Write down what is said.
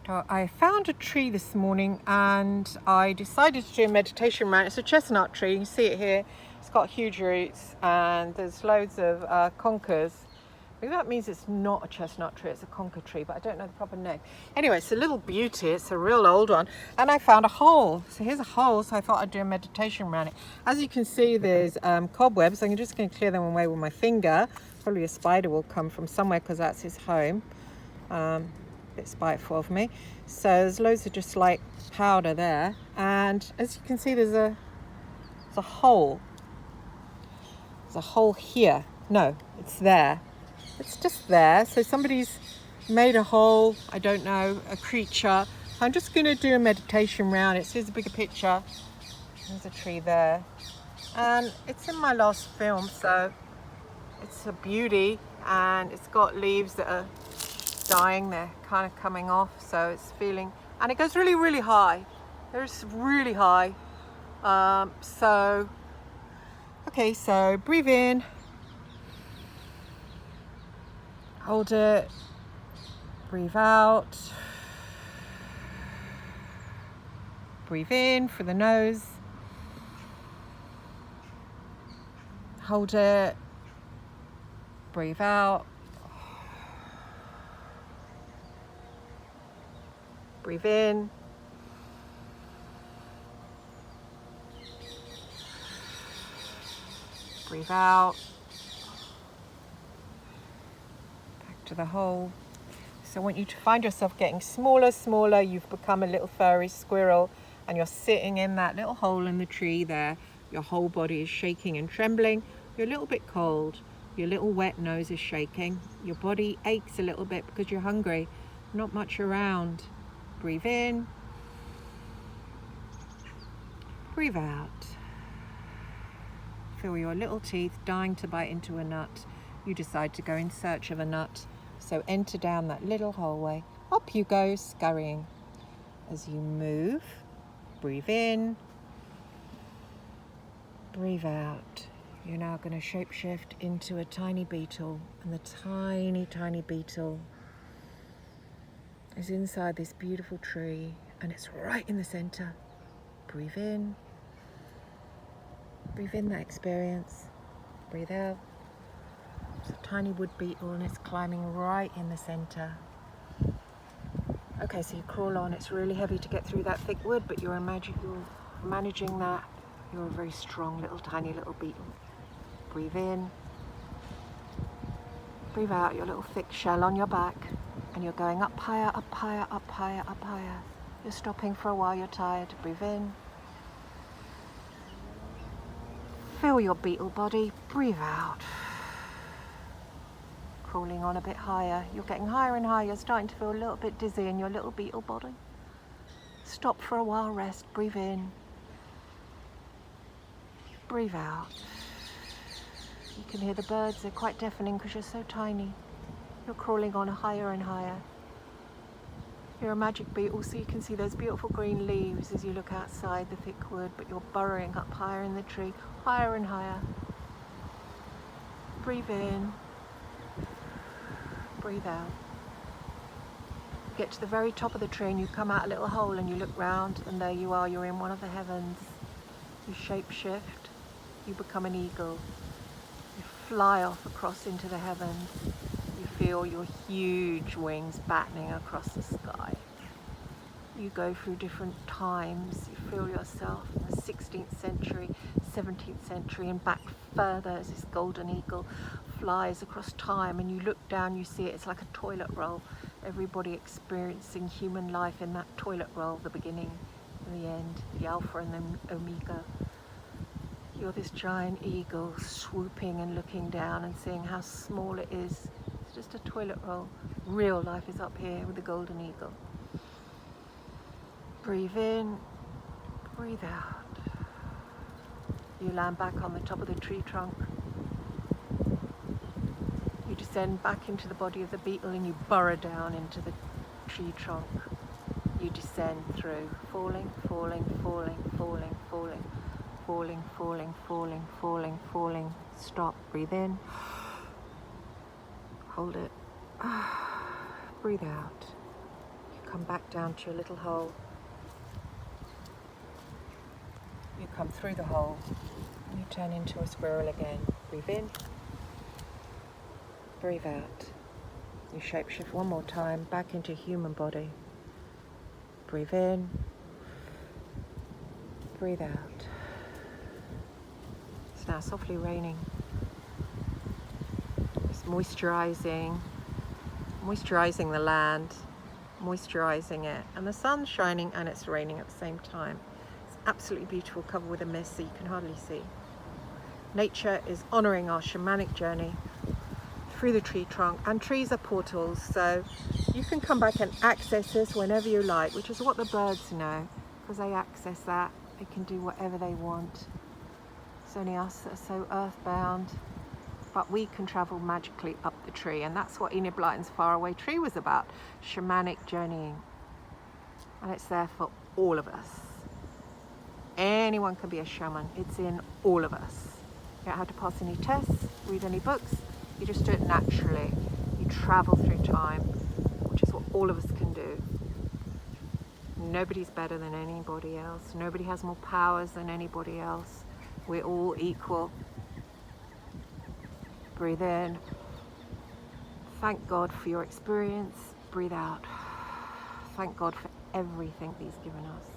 I found a tree this morning and I decided to do a meditation around it. It's a chestnut tree, you can see it here. It's got huge roots and there's loads of conkers. Maybe that means it's not a chestnut tree, it's a conker tree, but I don't know the proper name. Anyway, it's a little beauty, it's a real old one. And I found a hole. So here's a hole, so I thought I'd do a meditation around it. As you can see, there's cobwebs. I'm just going to clear them away with my finger. Probably a spider will come from somewhere because that's his home. Bit spiteful of me. So there's loads of just like powder there, and as you can see there's a hole. There's a hole here. No, it's there. It's just there. So somebody's made a hole, I don't know, a creature. I'm just going to do a meditation around it. So here's a bigger picture. There's a tree there, and it's in my last film, so it's a beauty, and it's got leaves that are dying, they're kind of coming off, so it's feeling, and it goes really, really high. It's really high. So breathe in, hold it, breathe out, breathe in through the nose, hold it, breathe out. Breathe in. Breathe out. Back to the hole. So I want you to find yourself getting smaller, smaller. You've become a little furry squirrel and you're sitting in that little hole in the tree there. Your whole body is shaking and trembling. You're a little bit cold. Your little wet nose is shaking. Your body aches a little bit because you're hungry. Not much around. Breathe in, breathe out. Feel your little teeth dying to bite into a nut. You decide to go in search of a nut, so enter down that little hallway. Up you go, scurrying. As you move, breathe in, breathe out. You're now going to shapeshift into a tiny beetle, and the tiny, tiny beetle is inside this beautiful tree, and it's right in the center. Breathe in that experience, breathe out. It's a tiny wood beetle and it's climbing right in the center. Okay, so you crawl on. It's really heavy to get through that thick wood, but you're managing that. You're a very strong little tiny little beetle. Breathe in, breathe out your little thick shell on your back. And you're going up higher, up higher, up higher, up higher. You're stopping for a while, you're tired. Breathe in. Feel your beetle body. Breathe out. Crawling on a bit higher. You're getting higher and higher. You're starting to feel a little bit dizzy in your little beetle body. Stop for a while, rest. Breathe in. Breathe out. You can hear the birds. They're quite deafening because you're so tiny. You're crawling on higher and higher. You're a magic beetle, so you can see those beautiful green leaves as you look outside the thick wood, but you're burrowing up higher in the tree, higher and higher. Breathe in, breathe out. You get to the very top of the tree and you come out a little hole and you look round, and there you are, you're in one of the heavens. You shapeshift, you become an eagle. You fly off across into the heavens. You feel your huge wings battening across the sky. You go through different times. You feel yourself in the 16th century, 17th century, and back further as this golden eagle flies across time, and you look down, you see it's like a toilet roll. Everybody experiencing human life in that toilet roll, the beginning and the end, the alpha and the omega. You're this giant eagle swooping and looking down and seeing how small it is. It's just a toilet roll. Real life is up here with the golden eagle. Breathe in, breathe out. You land back on the top of the tree trunk. You descend back into the body of the beetle and you burrow down into the tree trunk. You descend through, falling, falling, falling, falling, falling, falling, falling, falling, falling, falling. Stop, breathe in. Hold it. Breathe out. You come back down to your little hole. You come through the hole. You turn into a squirrel again. Breathe in. Breathe out. You shapeshift one more time back into human body. Breathe in. Breathe out. It's now softly raining. It's moisturizing the land, moisturizing it, and the sun's shining and it's raining at the same time. It's absolutely beautiful, covered with a mist so you can hardly see. Nature is honoring our shamanic journey through the tree trunk, and trees are portals, so you can come back and access this whenever you like, which is what the birds know, because they access that. They can do whatever they want. It's only us that are so earthbound, but we can travel magically up the tree, and that's what Enid Blyton's Faraway Tree was about, shamanic journeying. And it's there for all of us. Anyone can be a shaman. It's in all of us. You don't have to pass any tests, read any books. You just do it naturally. You travel through time, which is what all of us can do. Nobody's better than anybody else. Nobody has more powers than anybody else. We're all equal. Breathe in. Thank God for your experience. Breathe out. Thank God for everything He's given us.